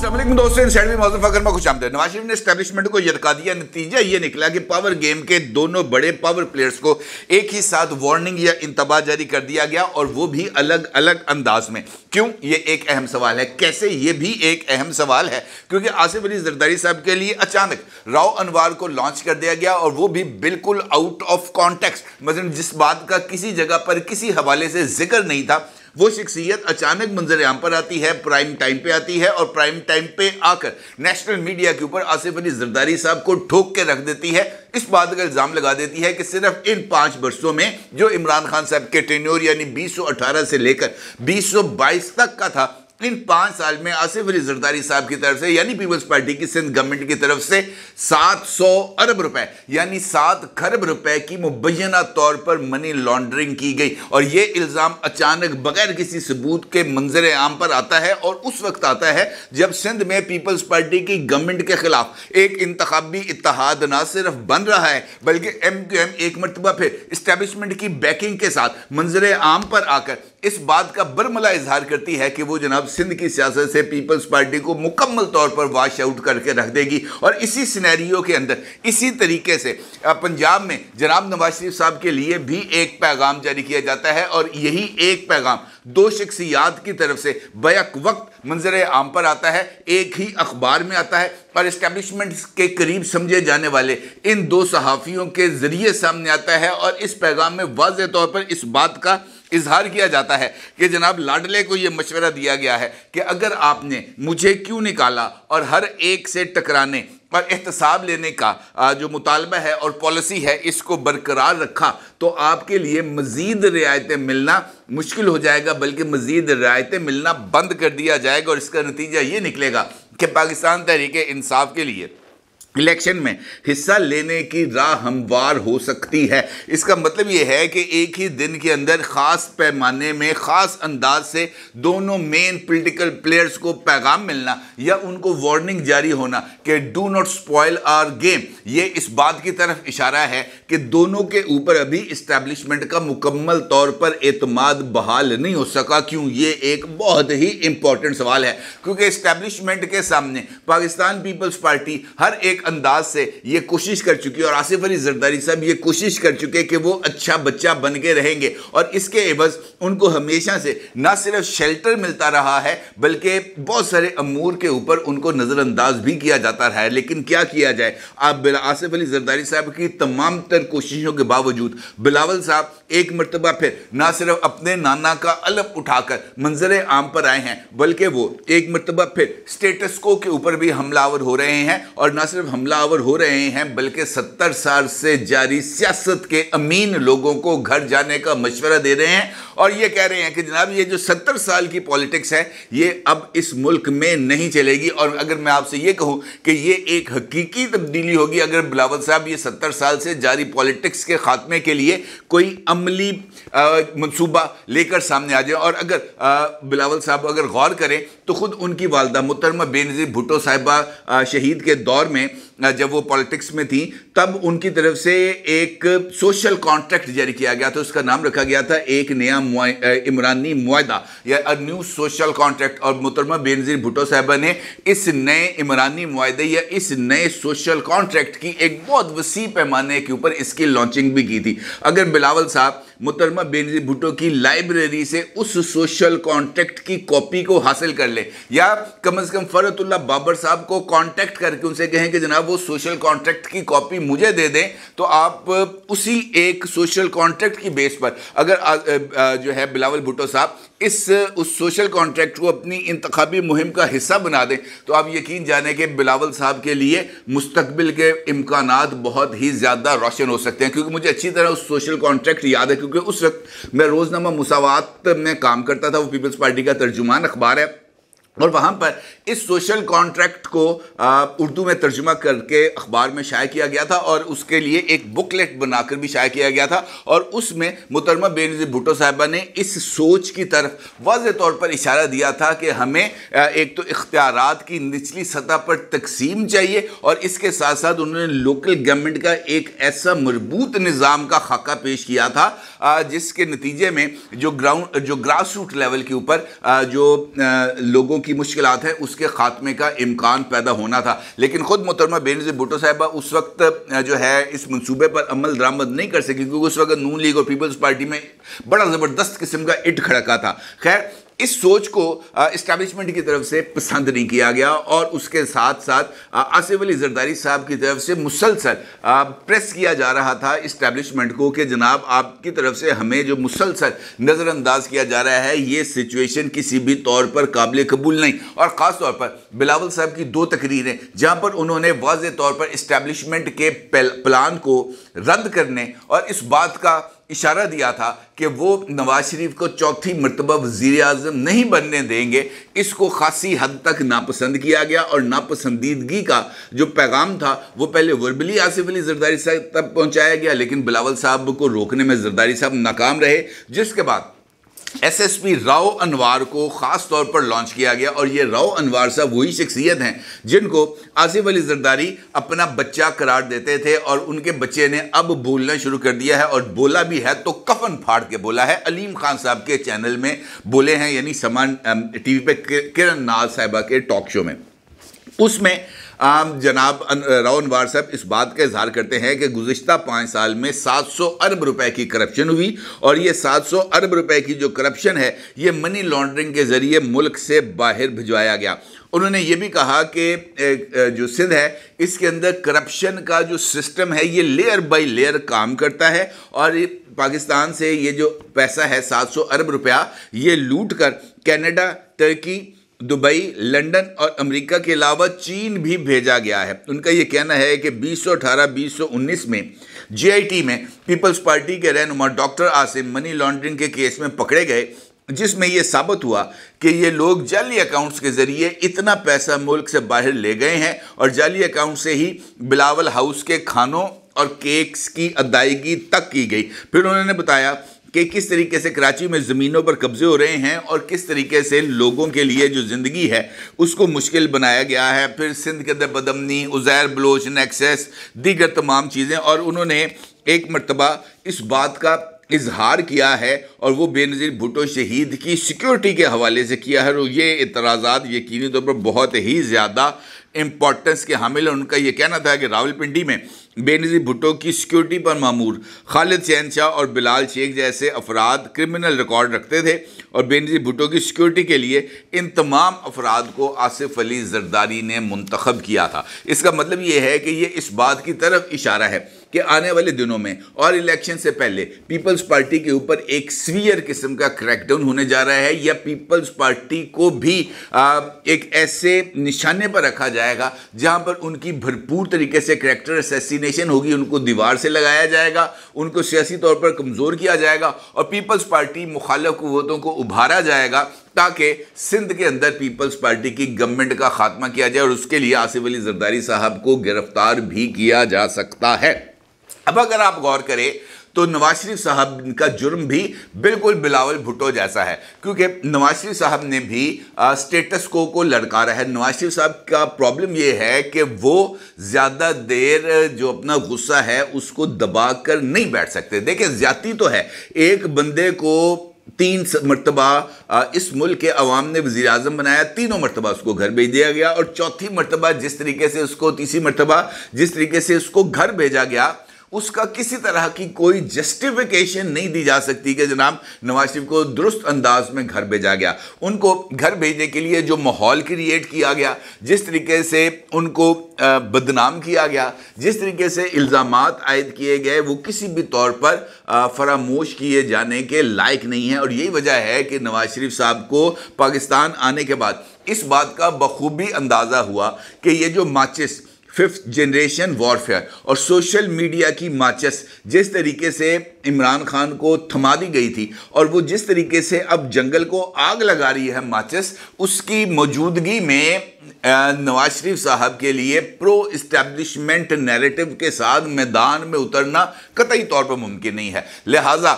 अस्सलामुअलैकुम दोस्तों, नवाज शरीफ ने एस्टेब्लिशमेंट को यदका दिया। नतीजा ये निकला कि पावर गेम के दोनों बड़े पावर प्लेयर्स को एक ही साथ वार्निंग या इंतबाह जारी कर दिया गया, और वो भी अलग अलग अंदाज में। क्यों? ये एक अहम सवाल है। कैसे? ये भी एक अहम सवाल है क्योंकि आसिफ अली जरदारी साहब के लिए अचानक राव अनवार को लॉन्च कर दिया गया, और वो भी बिल्कुल आउट ऑफ कॉन्टेक्स्ट। मतलब जिस बात का किसी जगह पर किसी हवाले से जिक्र नहीं था, वो शख्सियत अचानक मंजर आम पर आती है, प्राइम टाइम पे आती है, और प्राइम टाइम पे आकर नेशनल मीडिया के ऊपर आसिफ अली जरदारी साहब को ठोक के रख देती है। इस बात का इल्जाम लगा देती है कि सिर्फ इन 5 वर्षों में जो इमरान खान साहब के टेन्योर यानी 2018 से लेकर 2022 तक का था, इन 5 साल में आसिफ अली जरदारी साहब की तरफ से यानी पीपल्स पार्टी की सिंध गवर्नमेंट की तरफ से 700 अरब रुपए यानी 7 खरब रुपए की मुबैना तौर पर मनी लॉन्ड्रिंग की गई। और यह इल्जाम अचानक बगैर किसी सबूत के मंजर आम पर आता है, और उस वक्त आता है जब सिंध में पीपल्स पार्टी की गवर्नमेंट के खिलाफ एक इंतखाबी इत्तेहाद ना सिर्फ बन रहा है, बल्कि MQM एक मरतबा फिर इस्टेब्लिशमेंट की बैकिंग के साथ मंजर आम पर आकर इस बात का बरमला इजहार करती है कि वो जनाब सिंध की सियासत से पीपल्स पार्टी को मुकम्मल तौर पर वॉश आउट करके रख देगी। और इसी सिनेरियो के अंदर इसी तरीके से पंजाब में जनाब नवाज शरीफ साहब के लिए भी एक पैगाम जारी किया जाता है, और यही एक पैगाम 2 शख्सियात की तरफ से बैक वक्त मंजर आम पर आता है, एक ही अखबार में आता है, और एस्टेब्लिशमेंट के करीब समझे जाने वाले इन 2 सहाफ़ियों के जरिए सामने आता है। और इस पैगाम में वाज़ेह तौर पर इस बात का इजहार किया जाता है कि जनाब लाडले को यह मशवरा दिया गया है कि अगर आपने मुझे क्यों निकाला और हर एक से टकराने और एहतसाब लेने का जो मुतालबा है और पॉलिसी है इसको बरकरार रखा, तो आपके लिए मज़ीद रियायतें मिलना मुश्किल हो जाएगा, बल्कि मज़ीद रियायतें मिलना बंद कर दिया जाएगा। और इसका नतीजा ये निकलेगा कि पाकिस्तान तहरीक इंसाफ के लिए इलेक्शन में हिस्सा लेने की राह हमवार हो सकती है। इसका मतलब यह है कि एक ही दिन के अंदर ख़ास पैमाने में ख़ास अंदाज से दोनों मेन पॉलिटिकल प्लेयर्स को पैगाम मिलना या उनको वार्निंग जारी होना कि do not spoil our game, ये इस बात की तरफ इशारा है कि दोनों के ऊपर अभी इस्टेब्लिशमेंट का मुकम्मल तौर पर एतमाद बहाल नहीं हो सका। क्यों? ये एक बहुत ही इंपॉर्टेंट सवाल है क्योंकि इस्टेब्लिशमेंट के सामने पाकिस्तान पीपल्स पार्टी हर एक अंदाज से ये कोशिश कर चुकी है, और आसिफ अली जरदारी साहब ये कोशिश कर चुके कि वो अच्छा बच्चा बन के रहेंगे, और इसके एवज उनको हमेशा से ना सिर्फ शेल्टर मिलता रहा है बल्कि बहुत सारे अमूर के ऊपर उनको नज़रअंदाज भी किया जाता रहा है। लेकिन क्या किया जाए, आप आसिफ अली जरदारी साहब की तमाम तर कोशिशों के बावजूद बिलावल साहब एक मरतबा फिर ना सिर्फ अपने नाना का अलम उठाकर मंजर आम पर आए हैं, बल्कि वो एक मरतबा फिर स्टेटस को के ऊपर भी हमलावर हो रहे हैं, और ना सिर्फ हमलावर हो रहे हैं बल्कि 70 साल से जारी सियासत के अमीन लोगों को घर जाने का मशवरा दे रहे हैं, और ये कह रहे हैं कि जनाब ये जो 70 साल की पॉलिटिक्स है ये अब इस मुल्क में नहीं चलेगी। और अगर मैं आपसे ये कहूँ कि ये एक हकीकी तब्दीली होगी अगर बिलावल साहब ये 70 साल से जारी पॉलिटिक्स के खात्मे के लिए कोई अमली मंसूबा लेकर सामने आ जाए। और अगर बिलावल साहब अगर गौर करें तो खुद उनकी वालदा मुहतरमा बेनज़ीर भुट्टो साहिबा शहीद के दौर में जब वो पॉलिटिक्स में थी तब उनकी तरफ से एक सोशल कॉन्ट्रैक्ट जारी किया गया था, उसका नाम रखा गया था एक नया इमरानी मुआहदा या अ न्यू सोशल कॉन्ट्रैक्ट। और मुहतरमा बेनज़ीर भुट्टो साहिबा ने इस नए इमरानी मुआहदे या इस नए सोशल कॉन्ट्रैक्ट की एक बहुत वसी पैमाने के ऊपर इसकी लॉन्चिंग भी की थी। अगर बिलावल साहब मुहतरमा बेनज़ीर भुट्टो की लाइब्रेरी से उस सोशल कॉन्ट्रैक्ट की कॉपी को हासिल कर ले, या कम से कम फरहतुल्लाह बाबर साहब को कांटेक्ट करके उनसे कहें कि जनाब वो सोशल कॉन्ट्रैक्ट की कॉपी मुझे दे दें, तो आप उसी एक सोशल कॉन्ट्रैक्ट की बेस पर अगर जो है बिलावल भुट्टो साहब उस सोशल कॉन्ट्रैक्ट को अपनी इंतखाबी मुहिम का हिस्सा बना दें, तो आप यकीन जाने कि बिलावल साहब के लिए मुस्तकबिल के इम्कानात बहुत ही ज़्यादा रोशन हो सकते हैं। क्योंकि मुझे अच्छी तरह उस सोशल कॉन्ट्रैक्ट याद है, क्योंकि उस वक्त मैं रोज़नामा मुसावात में काम करता था, वो पीपल्स पार्टी का तर्जुमान अखबार है, और वहाँ पर इस सोशल कॉन्ट्रैक्ट को उर्दू में तर्जुमा करके अखबार में शाया किया गया था, और उसके लिए एक बुकलेट बनाकर भी शाया किया गया था। और उसमें मुहतरमा बेनज़ीर भुट्टो साहिबा ने इस सोच की तरफ वाज़ेह तौर पर इशारा दिया था कि हमें एक तो इख्तियारात की निचली सतह पर तकसीम चाहिए, और इसके साथ साथ उन्होंने लोकल गवर्नमेंट का एक ऐसा मजबूत निज़ाम का खाका पेश किया था जिसके नतीजे में जो ग्रास रूट लेवल के ऊपर जो लोगों की मुश्किलात हैं उसके खात्मे का इम्कान पैदा होना था। लेकिन खुद मोहतरमा बेनज़ीर भुट्टो साहिबा उस वक्त जो है इस मंसूबे पर अमल दरामद नहीं कर सकी, क्योंकि उस वक्त नून लीग और पीपल्स पार्टी में बड़ा ज़बरदस्त किस्म का इट खड़का था। खैर, इस सोच को इस्टेब्लिशमेंट की तरफ से पसंद नहीं किया गया और उसके साथ साथ आसिफ अली जरदारी साहब की तरफ से मुसलसल प्रेस किया जा रहा था इस्टेब्लिशमेंट को कि जनाब आपकी तरफ से हमें जो मुसलसल नज़रअंदाज किया जा रहा है ये सिचुएशन किसी भी तौर पर काबिल कबूल नहीं। और ख़ास तौर पर बिलावल साहब की 2 तकरीरें जहाँ पर उन्होंने वाज़े तौर पर इस्टेब्लिशमेंट के प्लान को रद्द करने और इस बात का इशारा दिया था कि वो नवाज शरीफ को चौथी मरतबा वज़ीर आज़म नहीं बनने देंगे, इसको खासी हद तक नापसंद किया गया। और नापसंदीदगी का जो पैगाम था वो पहले वर्बली आसिफ अली जरदारी साहब तक पहुंचाया गया, लेकिन बिलावल साहब को रोकने में जरदारी साहब नाकाम रहे, जिसके बाद एसएसपी राव अनवार को ख़ास तौर पर लॉन्च किया गया। और ये राव अनवार साहब वही शख्सियत हैं जिनको आसिफ अली जरदारी अपना बच्चा करार देते थे और उनके बच्चे ने अब बोलना शुरू कर दिया है, और बोला भी है तो कफन फाड़ के बोला है। अलीम खान साहब के चैनल में बोले हैं, यानी समान टीवी पे किरण नाज साहिबा के टॉक शो में। उसमें जनाब राव अनवार साहब इस बात का इजहार करते हैं कि गुज़िश्ता 5 साल में 700 अरब रुपए की करप्शन हुई, और ये 700 अरब रुपए की जो करप्शन है ये मनी लॉन्ड्रिंग के ज़रिए मुल्क से बाहर भिजवाया गया। उन्होंने ये भी कहा कि जो सिंध है इसके अंदर करप्शन का जो सिस्टम है ये लेयर बाय लेयर काम करता है, और पाकिस्तान से ये जो पैसा है 700 अरब रुपया ये लूट कर कनाडा, टर्की, दुबई, लंदन और अमेरिका के अलावा चीन भी भेजा गया है। उनका ये कहना है कि 2018-2019 में जीआईटी में पीपल्स पार्टी के रहनुमा डॉक्टर आसिम मनी लॉन्ड्रिंग के केस में पकड़े गए, जिसमें यह साबित हुआ कि ये लोग जाली अकाउंट्स के ज़रिए इतना पैसा मुल्क से बाहर ले गए हैं, और जाली अकाउंट से ही बिलावल हाउस के खानों और केक्स की अदायगी तक की गई। फिर उन्होंने बताया कि किस तरीके से कराची में ज़मीनों पर कब्जे हो रहे हैं और किस तरीके से लोगों के लिए जो ज़िंदगी है उसको मुश्किल बनाया गया है। फिर सिंध के अंदर बदमनी, उज़ैर बलोच नेक्सस, दीगर तमाम चीज़ें, और उन्होंने एक मरतबा इस बात का इजहार किया है और वो बेनज़ीर भुट्टो शहीद की सिक्योरिटी के हवाले से किया है। और ये इतराज़ात यकीनी तौर पर बहुत ही ज़्यादा इम्पोर्टेंस के हामिल है। उनका ये कहना था कि रावलपिंडी में बेनज़ीर भुट्टो की सिक्योरिटी पर मामूर खालिद शहनशाह और बिलाल शेख जैसे अफराद क्रिमिनल रिकॉर्ड रखते थे, और बेनज़ीर भुट्टो की सिक्योरिटी के लिए इन तमाम अफराद को आसिफ अली जरदारी ने मुंतखब किया था। इसका मतलब ये है कि ये इस बात की तरफ इशारा है कि आने वाले दिनों में और इलेक्शन से पहले पीपल्स पार्टी के ऊपर एक सीवियर किस्म का क्रैकडाउन होने जा रहा है, या पीपल्स पार्टी को भी एक ऐसे निशाने पर रखा जाएगा जहां पर उनकी भरपूर तरीके से कैरेक्टर असैसिनेशन होगी, उनको दीवार से लगाया जाएगा, उनको सियासी तौर पर कमज़ोर किया जाएगा, और पीपल्स पार्टी मुखालिफ क़ुव्वतों को उभारा जाएगा ताकि सिंध के अंदर पीपल्स पार्टी की गवर्नमेंट का खात्मा किया जाए। और उसके लिए आसिफ अली जरदारी साहब को गिरफ्तार भी किया जा सकता है। अब अगर आप गौर करें तो नवाज शरीफ साहब का जुर्म भी बिल्कुल बिलावल भुट्टो जैसा है, क्योंकि नवाज शरीफ साहब ने भी स्टेटस को लड़कारा है। नवाज शरीफ साहब का प्रॉब्लम यह है कि वो ज़्यादा देर जो अपना गुस्सा है उसको दबा कर नहीं बैठ सकते। देखिए, ज्यादती तो है, एक बंदे को 3 मरतबा इस मुल्क के अवाम ने वज़ीर आज़म बनाया, 3 मरतबा उसको घर भेज दिया गया, और चौथी मरतबा जिस तरीके से उसको, तीसरी मरतबा जिस तरीके से उसको घर भेजा गया, उसका किसी तरह की कोई जस्टिफिकेशन नहीं दी जा सकती कि जनाब नवाज शरीफ को दुरुस्त अंदाज में घर भेजा गया। उनको घर भेजने के लिए जो माहौल क्रिएट किया गया, जिस तरीके से उनको बदनाम किया गया, जिस तरीके से इल्ज़ामात आयद किए गए, वो किसी भी तौर पर फरामोश किए जाने के लायक नहीं है। और यही वजह है कि नवाज शरीफ साहब को पाकिस्तान आने के बाद इस बात का बखूबी अंदाज़ा हुआ कि ये जो माचिस 5th जनरेशन वॉरफेयर और सोशल मीडिया की माचिस जिस तरीके से इमरान खान को थमा दी गई थी, और वो जिस तरीके से अब जंगल को आग लगा रही है माचिस, उसकी मौजूदगी में नवाज शरीफ साहब के लिए प्रो इस्टेब्लिशमेंट नैरेटिव के साथ मैदान में उतरना कतई तौर पर मुमकिन नहीं है। लिहाजा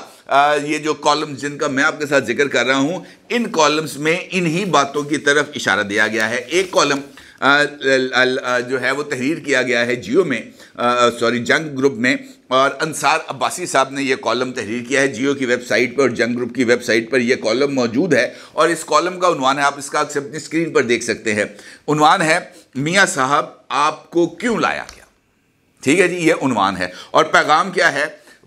ये जो कॉलम्स जिनका मैं आपके साथ जिक्र कर रहा हूँ, इन कॉलम्स में इन्हीं बातों की तरफ इशारा दिया गया है। एक कॉलम जो है वो तहरीर किया गया है जियो में, जंग ग्रुप में, और अंसार अब्बासी साहब ने यह कॉलम तहरीर किया है जियो की वेबसाइट पर और जंग ग्रुप की वेबसाइट पर यह कॉलम मौजूद है। और इस कॉलम का उन्वान है, आप इसका अपनी स्क्रीन पर देख सकते हैं। उन्वान है मियाँ साहब आपको क्यों लाया गया। ठीक है जी, ये उन्वान है। और पैगाम क्या है,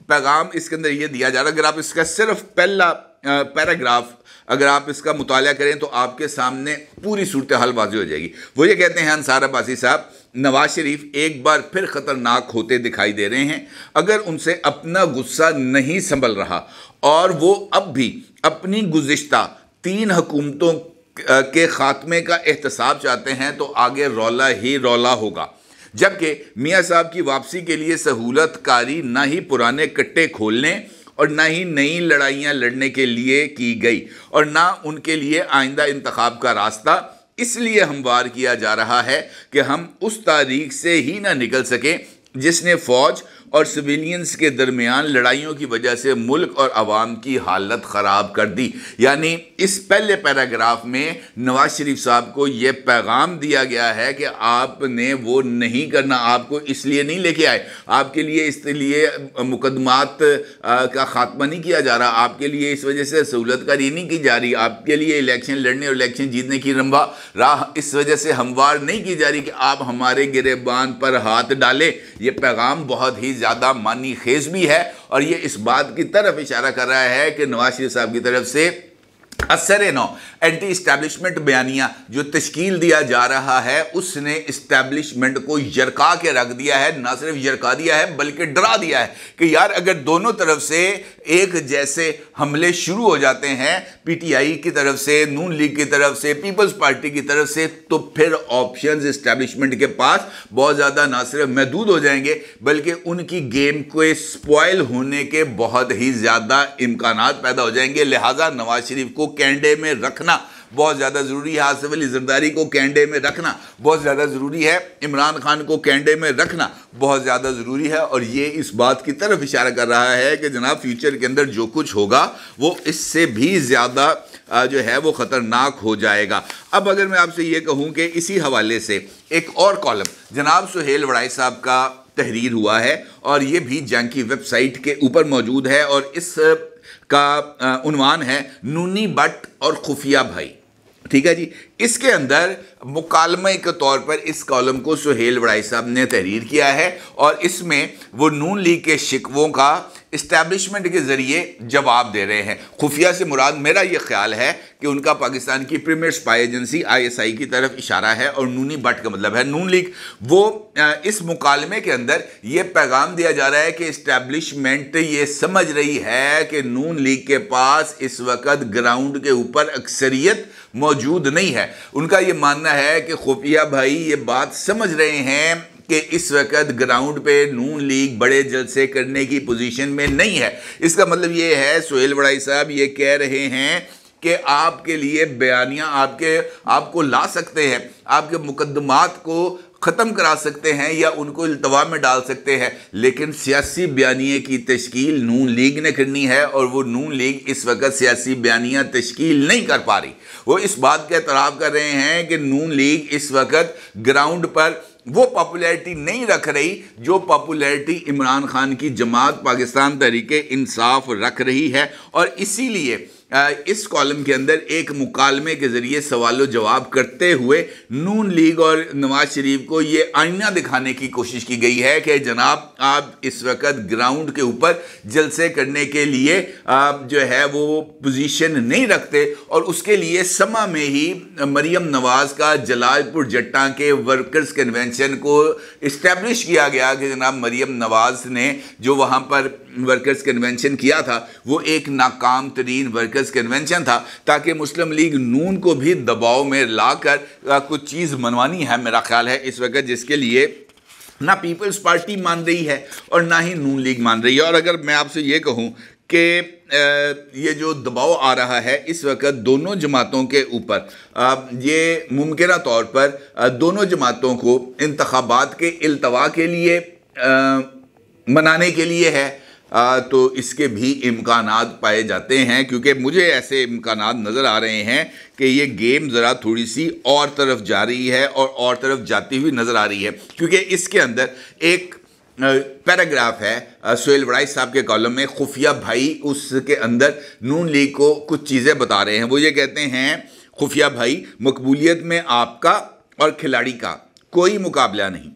पैगाम इसके अंदर ये दिया जा रहा है। अगर आप इसका सिर्फ पहला पैराग्राफ अगर आप इसका मुताला करें तो आपके सामने पूरी सूरत हाल वाज़ी हो जाएगी। वो ये कहते हैं अंसार अब्बासी साहब, नवाज शरीफ एक बार फिर खतरनाक होते दिखाई दे रहे हैं। अगर उनसे अपना गुस्सा नहीं संभल रहा और वो अब भी अपनी गुज़िश्ता 3 हुकूमतों के खात्मे का एहतसाब चाहते हैं तो आगे रौला ही रौला होगा। जबकि मियाँ साहब की वापसी के लिए सहूलत कारी ना ही पुराने कट्टे खोलने और ना ही नई लड़ाइयाँ लड़ने के लिए की गई और ना उनके लिए आइंदा इंतखाब का रास्ता इसलिए हमवार किया जा रहा है कि हम उस तारीख से ही ना निकल सके जिसने फ़ौज और सिविलियंस के दरमियान लड़ाइयों की वजह से मुल्क और आवाम की हालत ख़राब कर दी। यानी इस पहले पैराग्राफ में नवाज शरीफ साहब को ये पैगाम दिया गया है कि आपने वो नहीं करना, आपको इसलिए नहीं लेके आए, आपके लिए इसलिए मुकदमात का खात्मा नहीं किया जा रहा, आपके लिए इस वजह से सहूलत कारी नहीं की जा रही, आपके लिए इलेक्शन लड़ने और इलेक्शन जीतने की राह इस वजह से हमवार नहीं की जा रही कि आप हमारे गिरेबान पर हाथ डालें। ये पैगाम बहुत ही ज़्यादा मानी खेज भी है और ये इस बात की तरफ इशारा कर रहा है कि नवाज शरीफ साहब की तरफ से असर नौ एंटी इस्टेब्लिशमेंट बयानिया जो तश्कील दिया जा रहा है उसने इस्टेब्लिशमेंट को यरका के रख दिया है। ना सिर्फ यरका दिया है बल्कि डरा दिया है कि यार अगर दोनों तरफ से एक जैसे हमले शुरू हो जाते हैं, पीटीआई की तरफ से, नून लीग की तरफ से, पीपल्स पार्टी की तरफ से, तो फिर ऑप्शंस इस्टेब्लिशमेंट के पास बहुत ज़्यादा ना सिर्फ महदूद हो जाएंगे बल्कि उनकी गेम को स्पॉइल होने के बहुत ही ज़्यादा इम्कानात पैदा हो जाएंगे। लिहाजा नवाज शरीफ को कैंडे में रखना बहुत ज़्यादा ज़रूरी है, आसिफ अली जरदारी को कैंडे में रखना बहुत ज़्यादा ज़रूरी है, इमरान खान को कैंडे में रखना बहुत ज़्यादा ज़रूरी है। और ये इस बात की तरफ इशारा कर रहा है कि जनाब फ्यूचर के अंदर जो कुछ होगा वो इससे भी ज़्यादा जो है वो ख़तरनाक हो जाएगा। अब अगर मैं आपसे ये कहूँ कि इसी हवाले से एक और कॉलम जनाब सुहेल वड़ाई साहब का तहरीर हुआ है और ये भी जंग की वेबसाइट के ऊपर मौजूद है और इस का उन्वान है नूनी बट और खुफिया भाई। ठीक है जी, इसके अंदर मुकालमे के तौर पर इस कॉलम को सुहेल वड़ाई साहब ने तहरीर किया है और इसमें वो नून लीग के शिकवों का इस्टेब्लिशमेंट के ज़रिए जवाब दे रहे हैं। खुफिया से मुराद मेरा ये ख्याल है कि उनका पाकिस्तान की प्रीमियर स्पाई एजेंसी ISI की तरफ इशारा है और नूनी बट का मतलब है नून लीग। वो इस मुकालमे के अंदर ये पैगाम दिया जा रहा है कि इस्टेब्लिशमेंट ये समझ रही है कि नून लीग के पास इस वक्त ग्राउंड के ऊपर अक्सरियत मौजूद नहीं है। उनका ये मानना है कि खुफिया भाई ये बात समझ रहे हैं कि इस वक्त ग्राउंड पे नून लीग बड़े जलसे करने की पोजीशन में नहीं है। इसका मतलब ये है सुहेल वड़ाई साहब ये कह रहे हैं कि आपके लिए बयानियाँ आपको ला सकते हैं, आपके मुकदमात को ख़त्म करा सकते हैं या उनको इल्तवा में डाल सकते हैं, लेकिन सियासी बयानिए की तश्कील नून लीग ने करनी है और वो नून लीग इस वक्त सियासी बयानियाँ तश्कील नहीं कर पा रही। वो इस बात का एतराफ़ कर रहे हैं कि नून लीग इस वक्त ग्राउंड पर वो पॉपुलैरिटी नहीं रख रही जो पॉपुलैरिटी इमरान खान की जमात पाकिस्तान तहरीक इंसाफ रख रही है। और इसीलिए इस कॉलम के अंदर एक मुकालमे के ज़रिए सवाल जवाब करते हुए नून लीग और नवाज शरीफ को ये आईना दिखाने की कोशिश की गई है कि जनाब आप इस वक्त ग्राउंड के ऊपर जलसे करने के लिए जो है वो पोजीशन नहीं रखते और उसके लिए समा में ही मरियम नवाज़ का जलालपुर जट्टा के वर्कर्स कन्वेंशन को इस्टेब्लिश किया गया कि जनाब मरियम नवाज़ ने जो वहाँ पर वर्कर्स कन्वेंशन किया था वो एक नाकाम तरीन वर्कर्स कन्वेंशन था ताकि मुस्लिम लीग नून को भी दबाव में लाकर कुछ चीज़ मनवानी है मेरा ख्याल है इस वक्त, जिसके लिए ना पीपल्स पार्टी मान रही है और ना ही नून लीग मान रही है। और अगर मैं आपसे ये कहूँ कि ये जो दबाव आ रहा है इस वक्त दोनों जमातों के ऊपर, ये मुमकिन तौर पर दोनों जमातों को इंतखाबात के इल्तवा के लिए मनाने के लिए है, तो इसके भी इम्कानात पाए जाते हैं क्योंकि मुझे ऐसे इम्कानात नज़र आ रहे हैं कि ये गेम ज़रा थोड़ी सी और तरफ जा रही है और तरफ जाती हुई नज़र आ रही है क्योंकि इसके अंदर एक पैराग्राफ है सोहेल वड़ाई साहब के कॉलम में, खुफिया भाई उसके अंदर नून लीग को कुछ चीज़ें बता रहे हैं। वो ये कहते हैं, खुफिया भाई, मकबूलियत में आपका और खिलाड़ी का कोई मुकाबला नहीं।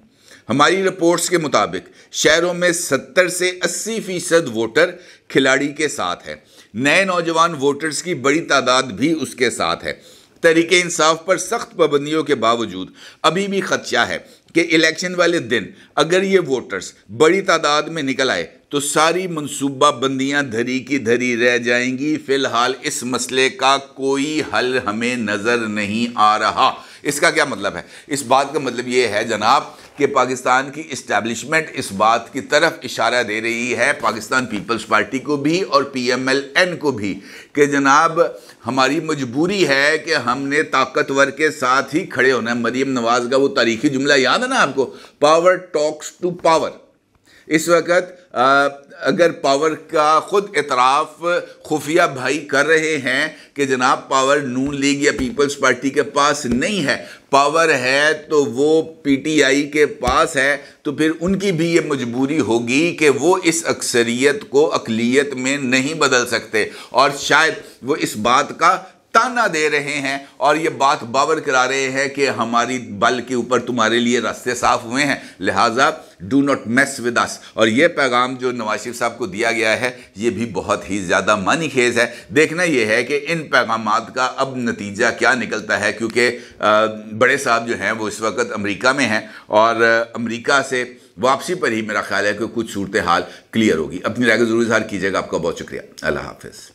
हमारी रिपोर्ट्स के मुताबिक शहरों में 70 से 80% वोटर खिलाड़ी के साथ है। नए नौजवान वोटर्स की बड़ी तादाद भी उसके साथ है। तहरीक इंसाफ पर सख्त पाबंदियों के बावजूद अभी भी खदशा है कि इलेक्शन वाले दिन अगर ये वोटर्स बड़ी तादाद में निकल आए तो सारी मनसूबा बंदियां धरी की धरी रह जाएंगी। फिलहाल इस मसले का कोई हल हमें नज़र नहीं आ रहा। इसका क्या मतलब है? इस बात का मतलब ये है जनाब कि पाकिस्तान की इस्टेब्लिशमेंट इस बात की तरफ इशारा दे रही है, पाकिस्तान पीपल्स पार्टी को भी और PMLN को भी, कि जनाब हमारी मजबूरी है कि हमने ताकतवर के साथ ही खड़े होना है। मरीम नवाज का वो तारीखी जुमला याद है ना आपको, पावर टॉक्स टू पावर। इस वक्त अगर पावर का खुद इतराफ खुफिया भाई कर रहे हैं कि जनाब पावर नून लीग या पीपल्स पार्टी के पास नहीं है, पावर है तो वो PTI के पास है, तो फिर उनकी भी ये मजबूरी होगी कि वो इस अक्सरियत को अक़लियत में नहीं बदल सकते। और शायद वो इस बात का ताना दे रहे हैं और ये बात बावर करा रहे हैं कि हमारी बल के ऊपर तुम्हारे लिए रास्ते साफ हुए हैं, लिहाजा do not mess with us. और ये पैगाम जो नवाज शरीफ साहब को दिया गया है ये भी बहुत ही ज़्यादा मानीखेज है। देखना ये है कि इन पैगामात का अब नतीजा क्या निकलता है, क्योंकि बड़े साहब जो हैं वो इस वक्त अमेरिका में हैं और अमेरिका से वापसी पर ही मेरा ख्याल है कि कुछ सूरत हाल क्लियर होगी। अपनी राय को ज़रूर इज़हार कीजिएगा। आपका बहुत शुक्रिया। अल्लाह हाफिज़।